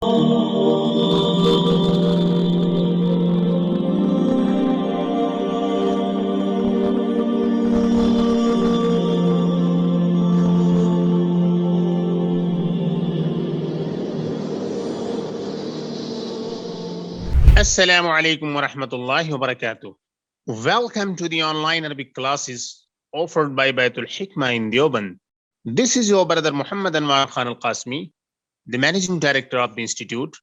Assalamu alaikum wa rahmatullahi wa barakatuh. Welcome to the online Arabic classes offered by Bayt al-Hikmah in Deoband. This is your brother Mufti Anwar Khan al-Qasmi, the managing director of the institute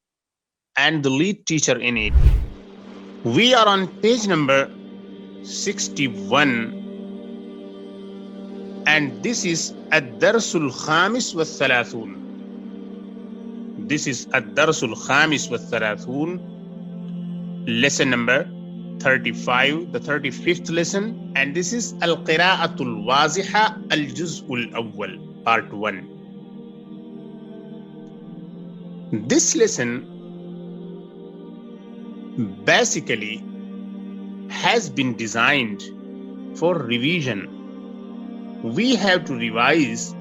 and the lead teacher in it. We are on page number 61 and this is ad-Darsul Khamis wa Thalathun. This is ad-Darsul Khamis wa Thalathun. Lesson number 35, the 35th lesson, and this is Al-Qira'atul al-Wazihah al-Juz'ul Awwal, part 1. This lesson basically has been designed for revision. We have to revise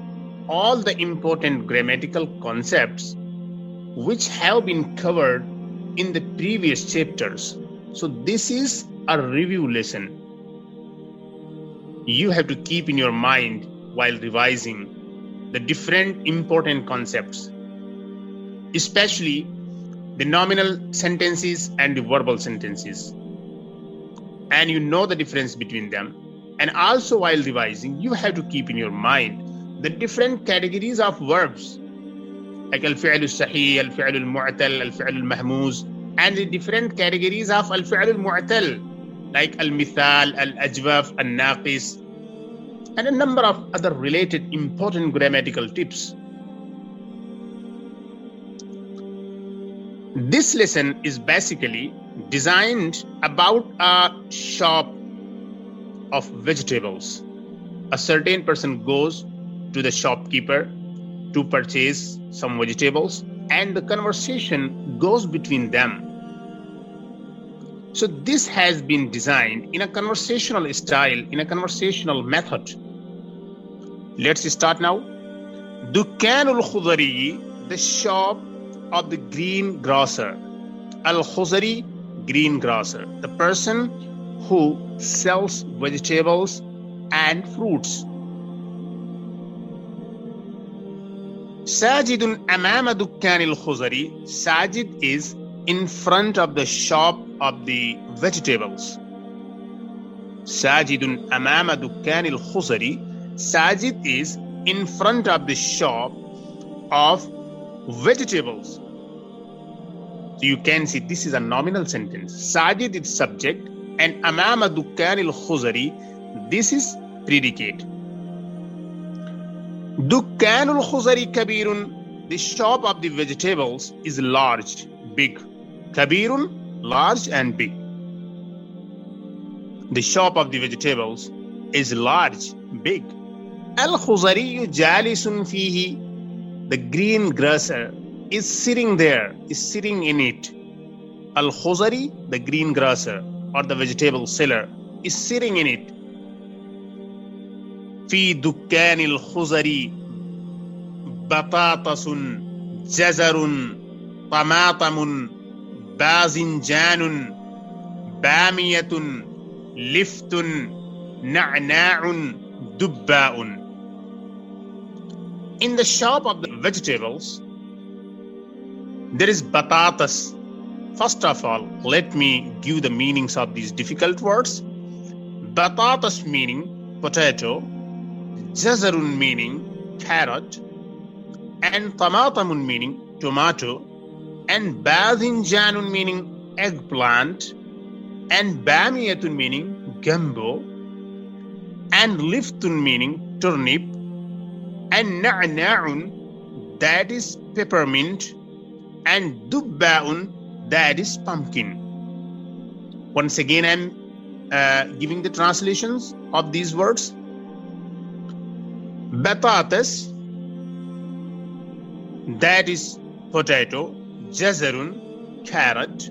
all the important grammatical concepts which have been covered in the previous chapters. So this is a review lesson. You have to keep in your mind while revising the different important concepts, especially the nominal sentences and the verbal sentences. And you know the difference between them. And also while revising, you have to keep in your mind the different categories of verbs, like al-fi'l al-sahih, al-fi'l al-mu'tal, al-fi'l al-mahmuz, and the different categories of al-fi'l al-mu'tal, like al-mithal, al-ajwaf, al-naqis, and a number of other related important grammatical tips. This lesson is basically designed about a shop of vegetables. A certain person goes to the shopkeeper to purchase some vegetables, and the conversation goes between them. So this has been designed in a conversational style, in a conversational method. Let's start now. Dukkanul Khudari, the shop of the greengrocer. Al-Khuzari, greengrocer, the person who sells vegetables and fruits. Sajidun amama dukkanil khuzari. Sajid is in front of the shop of the vegetables. Sajidun amama dukkanil khuzari. Sajid is in front of the shop of vegetables. So you can see this is a nominal sentence. Sajid is subject and amama dukkanil khuzari, this is predicate. Dukkanul khuzari kabirun, the shop of the vegetables is large, big. Kabirun, large and big. The shop of the vegetables is large, big. Al-Khuzari jalisun fihi, the greengrocer is sitting there, is sitting in it. Al-Khuzari, the greengrocer or the vegetable seller, is sitting in it. في دكان الخزري بطاطس جزر طماطم باذنجان بامية لفت نعناع دباء. In the shop of the vegetables, there is batatas. First of all, let me give the meanings of these difficult words. Batatas meaning potato, jazarun meaning carrot, and tamatamun meaning tomato, and badhinjanun meaning eggplant, and bamiyatun meaning gumbo, and liftun meaning turnip, and na'na'un, that is peppermint, and dubbaun, that is pumpkin. Once again, I'm giving the translations of these words. Batatas, that is potato, jazarun, carrot,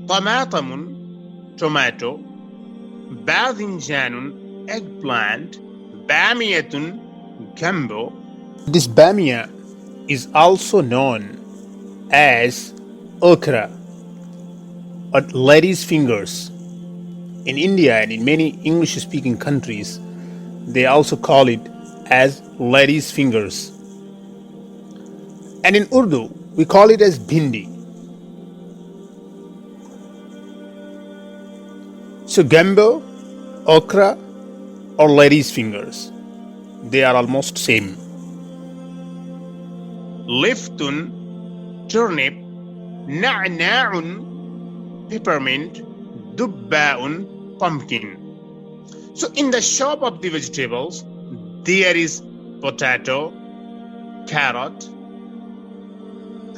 tamatamun, tomato, badhinjanun, eggplant, bamiyatun, gumbo. This bamia is also known as okra or lady's fingers. In India and in many English-speaking countries, they also call it as lady's fingers. And in Urdu, we call it as bhindi. So gumbo, okra, or lady's fingers, they are almost same. Liftun, turnip, na'na'un, peppermint, dubba'un, pumpkin. So in the shop of the vegetables, there is potato, carrot,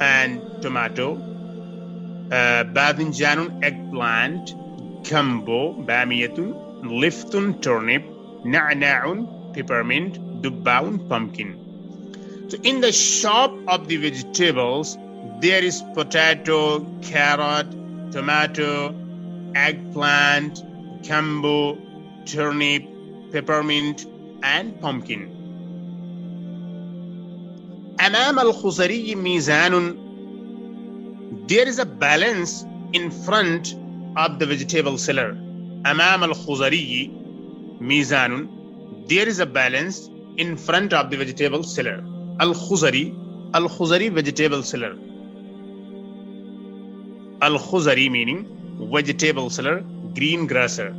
and tomato, badinjanun, eggplant, gumbo, bamiyatun, liftun, turnip, na'na'un, peppermint, dubba'un, pumpkin. So in the shop of the vegetables, there is potato, carrot, tomato, eggplant, gumbo, turnip, peppermint, and pumpkin. أمام الخزري ميزان. There is a balance in front of the vegetable seller. أمام الخزري ميزان. There is a balance in front of the vegetable seller. Al-Khuzari, Al-Khuzari vegetable seller. Al-Khuzari meaning vegetable seller, greengrasser.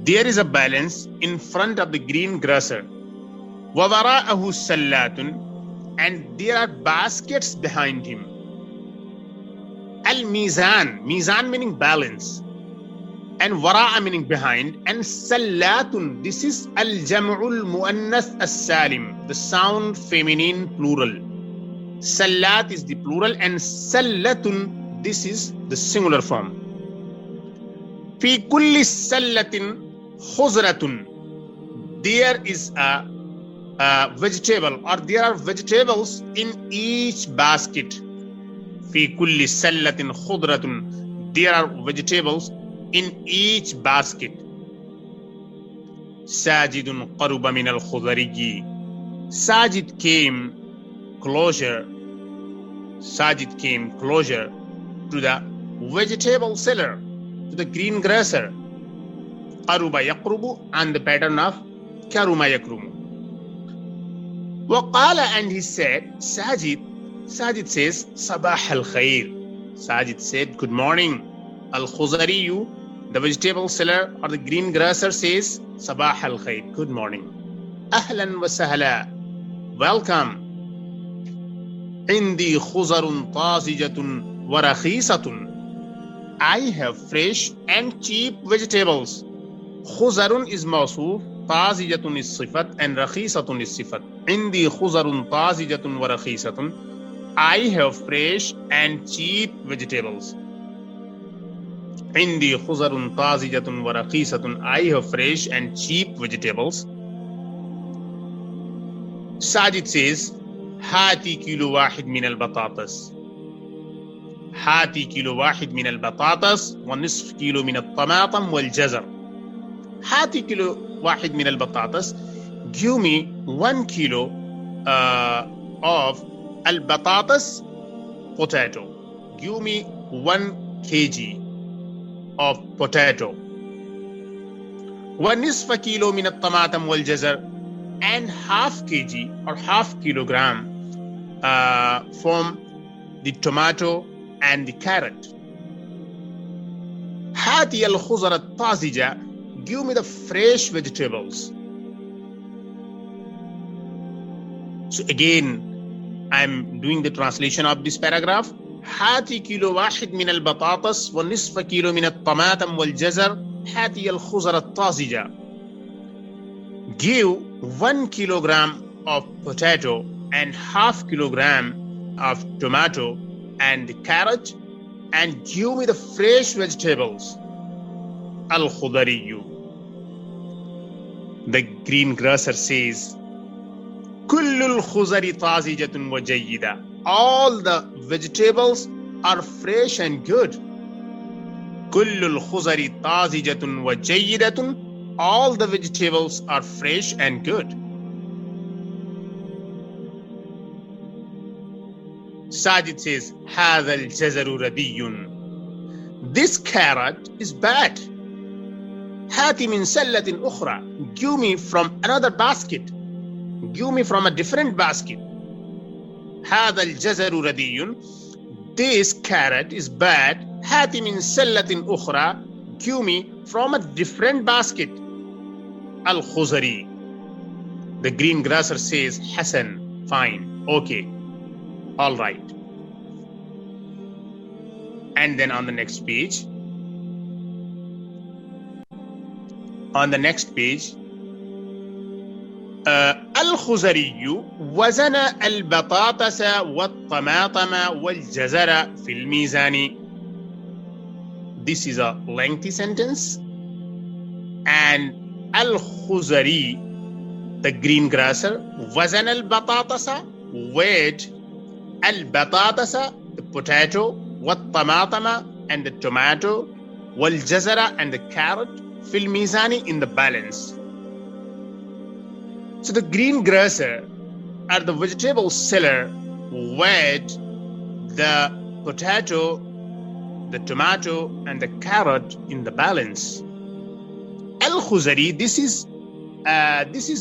There is a balance in front of the greengrasser. وَوَرَاءَهُ سَلَّاتٌ. And there are baskets behind him. Al-Mizan, Mizan meaning balance, and Wara'a meaning behind, and Sallatun, this is Al-Jam'ul Muannath As-Salim, the sound feminine plural. Sallat is the plural, and Sallatun, this is the singular form. Fi kulli sallatin khuzratun. There is a vegetable, or there are vegetables in each basket. Fi kulli sallatin khudratun. There are vegetables in each basket. Sajidun qaruba min al-khudariyi. Sajid came closer. Sajid came closer to the vegetable seller, to the greengrasser. Qaruba yaqrubu, and the pattern of karuma yakrumu. Waqala, and he said, Sajid says, Sabah al-Khair. Sajid said, good morning. Al-Khuzariyu, the vegetable seller or the greengrasser, says, Sabah al-Khair, good morning. Ahlan wa sahla, welcome. Indi khuzarun tazijatun wa rakhisatun. I have fresh and cheap vegetables. Khuzarun is mawsuf, tazijatun is sifat, and rakhisatun is sifat. Indi khuzarun tazijatun wa rakhisatun. I have fresh and cheap vegetables. Indi khuzarun tazijatun wa rakhisatun. I have fresh and cheap vegetables. Sajid says, Hati kilo wahid min al-batatas. Hati kilo wahid min al-batatas wa nisf kilo min al-tamatam wal-jazar. Hati kilo wahid min al-batatas. Give me 1 kilo of al-batatas, potato. Give me 1 kg of potato. وَنِصْفَ كِيلو مِنَ الطَّمَاطَمِ وَالْجَزَرِ. And half kg or half kilogram from the tomato and the carrot. هَاتِيَ الْخُضَرَ الطَّازِجَةِ. Give me the fresh vegetables. So again, I'm doing the translation of this paragraph. هاتي كيلو واحد من البطاطس ونصف كيلو من الطماطم والجزر. هاتي الخضر الطازجة. Give 1 kilogram of potato and half kilogram of tomato and carrot, and give me the fresh vegetables. Al-Khudariyu. The greengrasser says, كل الخضر طازجة وجيدة. All the vegetables are fresh and good. كل الخضر طازجة وجيدة. All the vegetables are fresh and good. Sajid says, هذا الجزر ردي. This carrot is bad. هات من سلة أخرى. Give me from another basket. Give me from a different basket. هذا الجزر ردي. This carrot is bad. هات من سلة أخرى. Give me from a different basket. Al-Khuzari. The greengrasser says, Hassan, fine, okay, all right. And then on the next page, Al-Khuzari وزن البطاطس والطماطم والجزر في الميزان. This is a lengthy sentence, and Al-Khuzari, the greengrasser, وزن البطاطس, weighed البطاطس, the potato, والطماطم, and the tomato, والجزر, and the carrot, في الميزان, in the balance. So the greengrasser, or the vegetable seller, weighed the potato, the tomato, and the carrot in the balance. Al-Khuzari, this is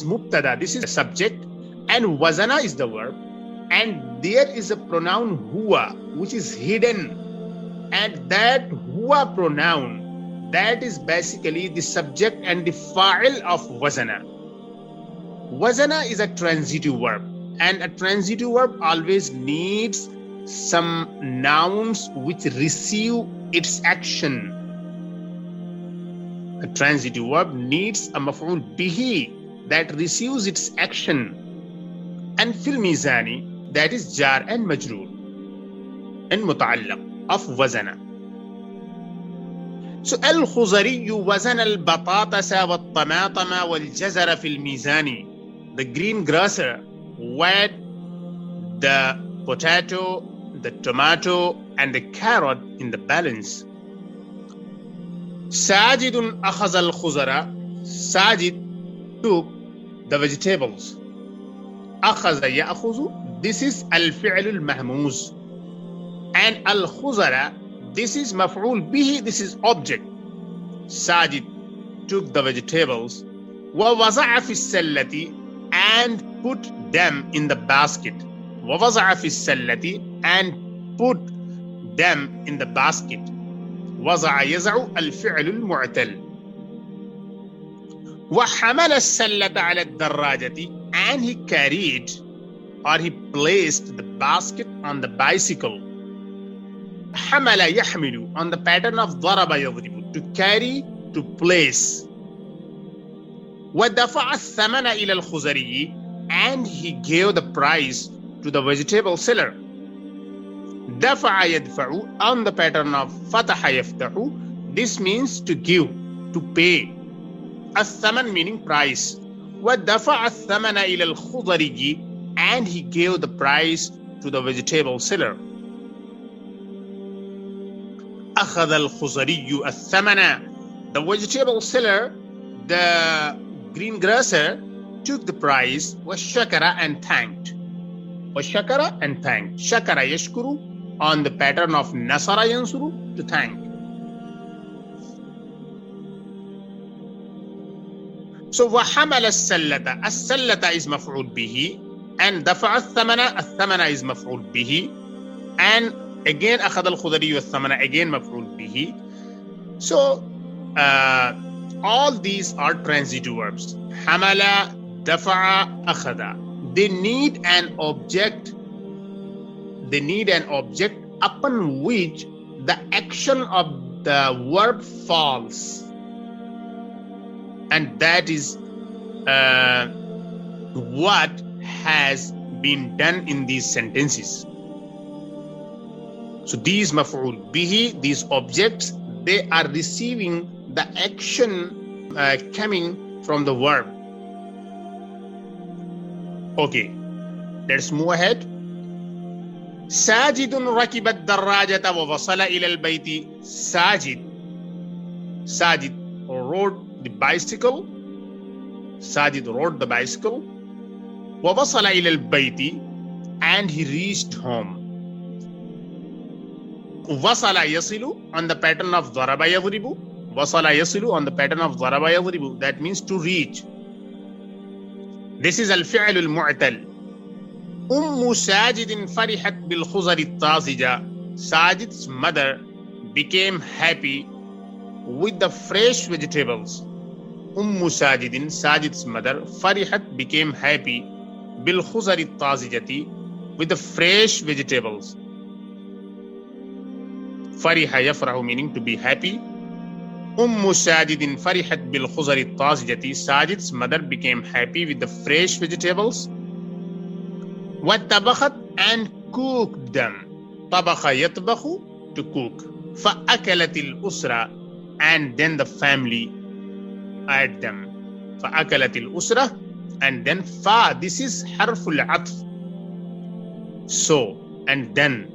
mubtada, this is a subject, and wazana is the verb, and there is a pronoun huwa which is hidden, and that huwa pronoun, that is basically the subject and the fa'il of wazana. Wazana is a transitive verb, and a transitive verb always needs some nouns which receive its action. A transitive verb needs a maf'ul bihi that receives its action, and fil mizani, that is jar and majroor and muta'allaq of wazana. So Al-Khuzari wazana al-batatasa wal-tamatama wal-jazara fil mizani. The greengrasser weighed the potato, the tomato, and the carrot in the balance. Sajidun akhaz al-khuzara. Sajid took the vegetables. Akhaza ya'khuzu. This is al-fi'l al-mahmuz. And al-khuzara, this is maf'ul bihi, this is object. Sajid took the vegetables. Wa waza'a fi sallati, and put them in the basket. Wa waza'a fi sallati, and put them in the basket. وضع يضع الفعل المعتل. وحمل السلة على الدراجة, and he carried or he placed the basket on the bicycle. حمل يحمل, on the pattern of ضرب يضرب, to carry, to place. ودفع الثمن إلى الخزري, and he gave the price to the vegetable seller. دفع يدفع, on the pattern of فتح يفتح, this means to give, to pay. الثمن meaning price. ودفع الثمن إلى الخضري, and he gave the price to the vegetable seller. أخذ الخضري الثمن. The vegetable seller, the greengrasser, took the price. وشكر, and thanked. وشكر, and thanked. شكر يشكر, on the pattern of nasara yansuru, to thank. So وحمل السلة. السلة is مفعول به, and دفع الثمن. الثمن is مفعول به, and again أخذ الخضري والثمن, again مفعول به. So all these are transitive verbs. حمل, دفع, أخذ. They need an object. They need an object upon which the action of the verb falls, and that is what has been done in these sentences. So these maf'ul bihi, these objects, they are receiving the action coming from the verb. Okay, let's move ahead. ساجد ركب الدراجة ووصل إلى البيت. Sajid rode the bicycle. Sajid rode the bicycle. ووصل إلى البيت, and he reached home. Wasala yasilu on the pattern of daraba yadribu. Wasala yasilu on the pattern of daraba yadribu. That means to reach. This is al-fi'l al-mu'tal. Sajidin farihat bil khuzari tazija. Sajid's mother became happy with the fresh vegetables. Sajidin, Sajid's mother, farihat became happy bil khuzari tazijati with the fresh vegetables. Fariha yafrahu meaning to be happy. Sajidin farihat bil khuzari tazijati. Sajid's mother became happy with the fresh vegetables. Wattabakhat and cooked them. Tabakha yatbakhu to cook. Fa'akalatil usra and then the family ate them. Fa'akalatil usra and then fa. This is harful atf. So and then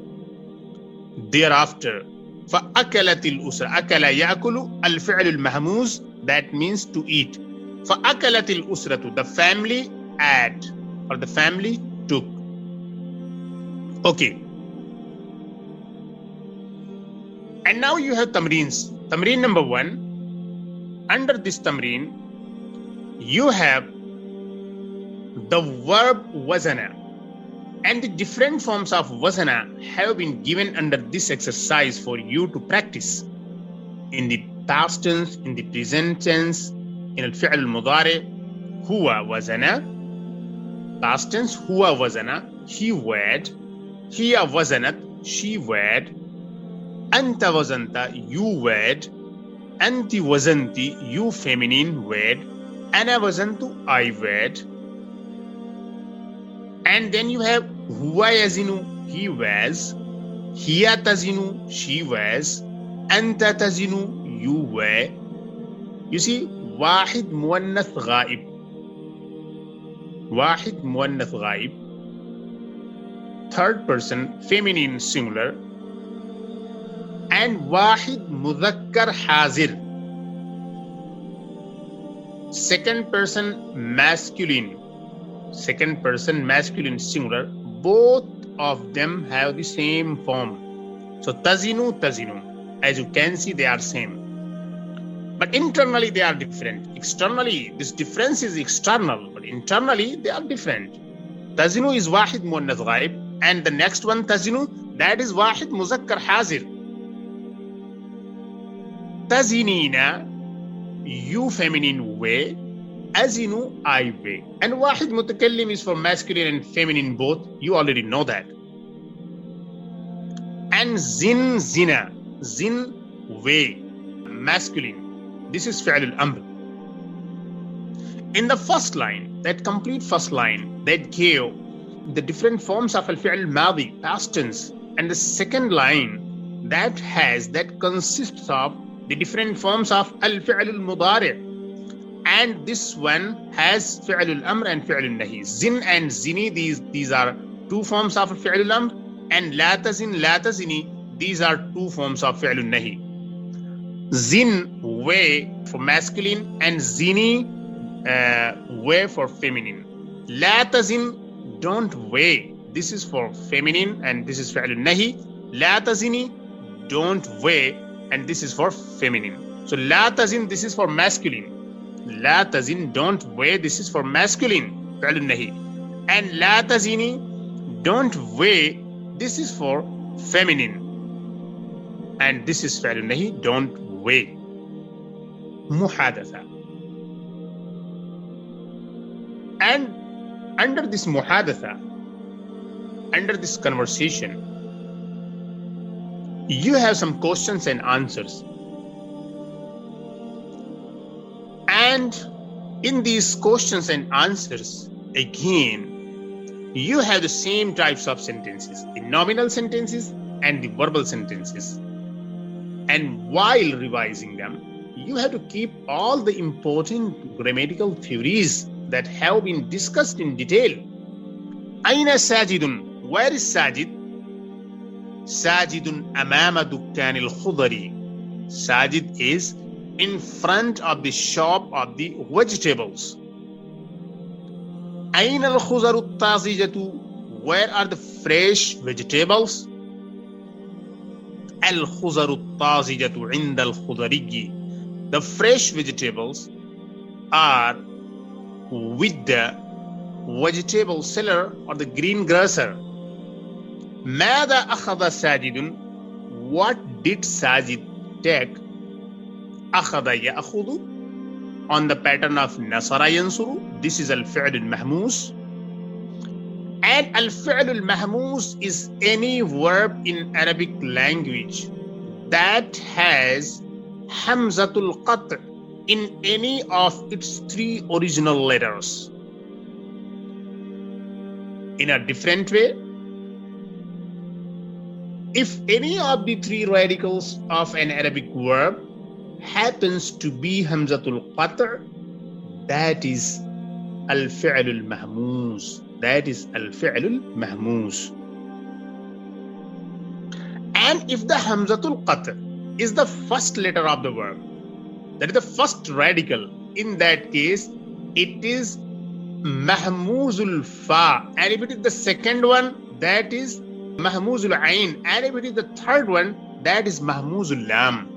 thereafter. فأكلت الأسرة. أكل يأكل الفعل المهموز that means to eat. فأكلت الأسرة the family ate or the family took. Okay. And now you have tamreens. Tamreen number 1. Under this tamreen you have the verb wazana. And the different forms of wazana have been given under this exercise for you to practice. In the past tense, in the present tense, in al-fi'l al-mudari, huwa wazana. Past tense, huwa wazana, he weighed. Hiya wazanat, she weighed. Anta wazanta, you weighed. Anti wazanti, you feminine weighed. Ana wazantu, I weighed. And then you have huwa yazinu, he wears. Hiya tazinu, she wears. Anta tazinu, you wear. You see, wahid muannath ghaib. Wahid muannath ghaib. Third person feminine singular. And wahid mudhakkar hazir. Second person masculine. Second person masculine singular. Both of them have the same form. So tazinu, tazinu. As you can see, they are same. But internally they are different. Externally, this difference is external, but internally they are different. Tazinu is wahid muannath ghaib, and the next one tazinu, that is wahid muzakkar hazir. Tazinina, you feminine way. Azinu, I weigh. And wahid mutakallim is for masculine and feminine both. You already know that. And zin, zina. Zin, weigh. Masculine. This is fi'l al-amr. In the first line, that complete first line, that gave the different forms of al-fi'l al-madi, past tense. And the second line, that consists of the different forms of al-fi'l al-mudari'. And this one has fi'l al-amr and fi'l al-nahi. Zin and zini, these are two forms of fi'l al-amr. And la tazin, la tazini, these are two forms of fi'l al-nahi. Zin, weigh for masculine, and zini, weigh for feminine. La tazin, don't weigh. This is for feminine and this is fi'l al-nahi. La tazini, don't weigh, and this is for feminine. So la tazin, this is for masculine. La tazin, don't weigh, this is for masculine, fi'l al-nahi. And la tazini, don't weigh, this is for feminine. And this is fi'l al-nahi, don't weigh. Muhadatha. And under this muhadatha, under this conversation, you have some questions and answers. And in these questions and answers, again, you have the same types of sentences, the nominal sentences and the verbal sentences. And while revising them, you have to keep all the important grammatical theories that have been discussed in detail. Aina sajidun, where is Sajid? Sajidun amama dukkan al-khudari. Sajid is in front of the shop of the vegetables. Aina al-khuzaru tazijatu, where are the fresh vegetables? al-Khuzaru tazijatu inda al-Khudari. The fresh vegetables are with the vegetable seller or the greengrocer. ماذا أخذ ساجد? What did Sajid take? أخذ يأخذ on the pattern of nasara yansuru. This is al-fi'l al-mahmus. And al-fi'l al-mahmus is any verb in Arabic language that has hamzatul qat' in any of its three original letters. In a different way, if any of the three radicals of an Arabic verb happens to be hamzatul qat', that is al-fi'l al-mahmus. That is al-fi'l al-mahmus. And if the hamzatul qat' is the first letter of the verb, that is the first radical, in that case it is mahmuzul fa. And if it is the second one, that is mahmuzul ain. And if it is the third one, that is mahmuzul lam.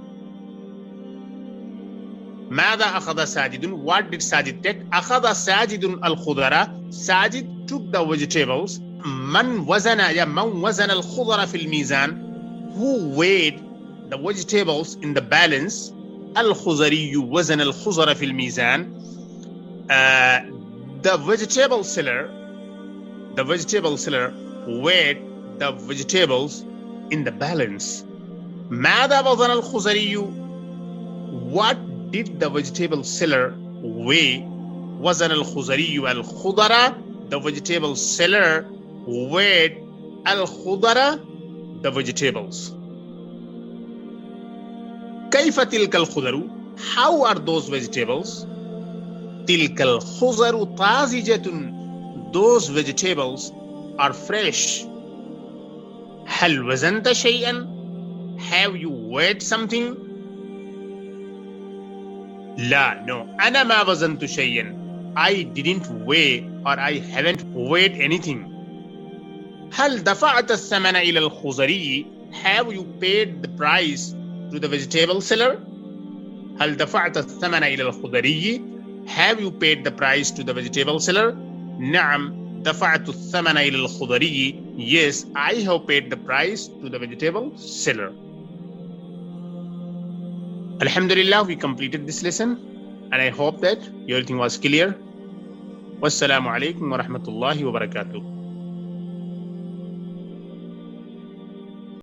ماذا أخذ ساجد? What did Sajid take? أخذ ساجد الخضرة. Sajid took the vegetables. من وزن الخضرة في الميزان. Who weighed the vegetables in the balance? الخزري وزن الخضرة في الميزان. The vegetable seller weighed the vegetables in the balance. ماذا وزن الخزري? What did the vegetable seller weigh? وزن الخزري الخضرة. The vegetable seller weighed الخضرة, the vegetables. كيف تلك الخضر? How are those vegetables? تلك الخضر طازجة. Those vegetables are fresh. هل وزنت شيئا? Have you weighed something? لا, no. أنا ما وزنت شيئا. I didn't weigh or I haven't weighed anything. هل دفعت الثمن إلى الخضري? Have you paid the price to the vegetable seller? هل دفعت الثمن إلى الخضري? Have you paid the price to the vegetable seller? نعم دفعت الثمن إلى الخضري. Yes, I have paid the price to the vegetable seller. Alhamdulillah, we completed this lesson and I hope that everything was clear. Wassalamu alaikum wa rahmatullahi wa barakatuh.